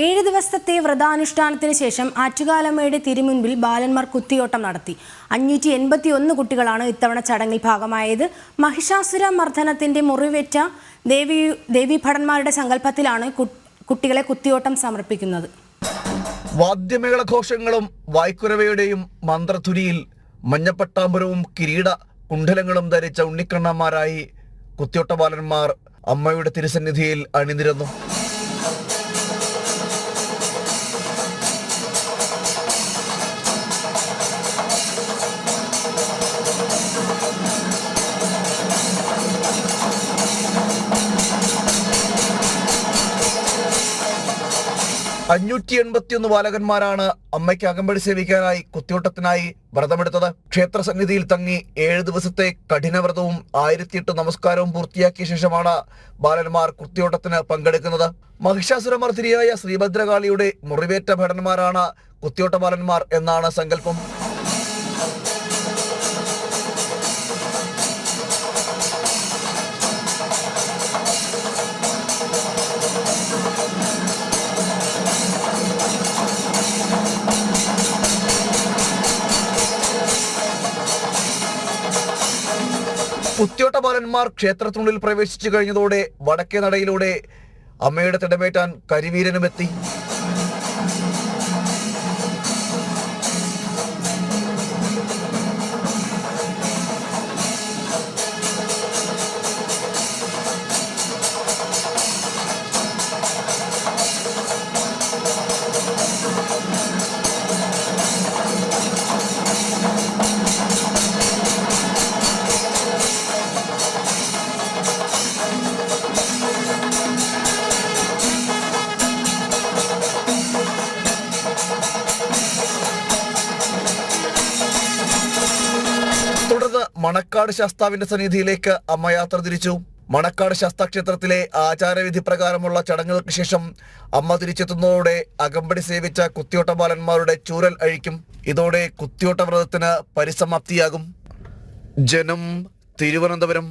7 ദിവസത്തെ വ്രതാനുഷ്ഠാനത്തിന് ശേഷം ആറ്റുകാലമ്മയുടെ തിരുമുൻപിൽ ബാലന്മാർ കുത്തിയോട്ടം നടത്തി. 581 കുട്ടികളാണ് ഇത്തവണ ചടങ്ങിൽ ഭാഗമായത്. മഹിഷാസുര മർദ്ദനത്തിന്റെ മുറിവേറ്റ ദേവീഭടന്മാരുടെ സങ്കല്പത്തിലാണ് കുട്ടികളെ കുത്തിയോട്ടം സമർപ്പിക്കുന്നത്. വാദ്യമേളഘോഷങ്ങളും വായ്ക്കുരവയുടെയും മന്ത്രധുരിയിൽ മഞ്ഞപ്പട്ടാമ്പരവും കിരീട കുണ്ഡലങ്ങളും ധരിച്ച ഉണ്ണിക്കണ്ണന്മാരായി കുത്തിയോട്ട ബാലന്മാർ അമ്മയുടെ തിരുസന്നിധിയിൽ അണിനിരന്നു. $581 ബാലകന്മാരാണ് അമ്മയ്ക്ക് അകമ്പടി സേവിക്കാനായി കുത്തിയോട്ടത്തിനായി വ്രതമെടുത്തത്. ക്ഷേത്രസന്നിധിയിൽ തങ്ങി 7 ദിവസത്തെ കഠിനവ്രതവും 1008 നമസ്കാരവും പൂർത്തിയാക്കിയ ശേഷമാണ് ബാലന്മാർ കുത്തിയോട്ടത്തിന് പങ്കെടുക്കുന്നത്. മഹിഷാസുരമർദ്ദിനിയായ ശ്രീഭദ്രകാളിയുടെ മുറിവേറ്റ ഭടന്മാരാണ് കുത്തിയോട്ട ബാലന്മാർ എന്നാണ് സങ്കല്പം. കുത്തിയോട്ട ബാലന്മാർ ക്ഷേത്രത്തിനുള്ളിൽ പ്രവേശിച്ചു കഴിഞ്ഞതോടെ വടക്കേ നടയിലൂടെ അമ്മയുടെ തിടമേറ്റാൻ കരിവീരനുമെത്തി. തുടർന്ന് മണക്കാട് ശാസ്താവിന്റെ സന്നിധിയിലേക്ക് അമ്മ യാത്ര തിരിച്ചു. മണക്കാട് ശാസ്താക്ഷേത്രത്തിലെ ആചാരവിധി പ്രകാരമുള്ള ചടങ്ങുകൾക്ക് ശേഷം അമ്മ തിരിച്ചെത്തുന്നതോടെ അകമ്പടി സേവിച്ച കുത്തിയോട്ട ബാലന്മാരുടെ ചൂരൽ അഴിക്കും. ഇതോടെ കുത്തിയോട്ട വ്രതത്തിന് പരിസമാപ്തിയാകും. ജനം, തിരുവനന്തപുരം.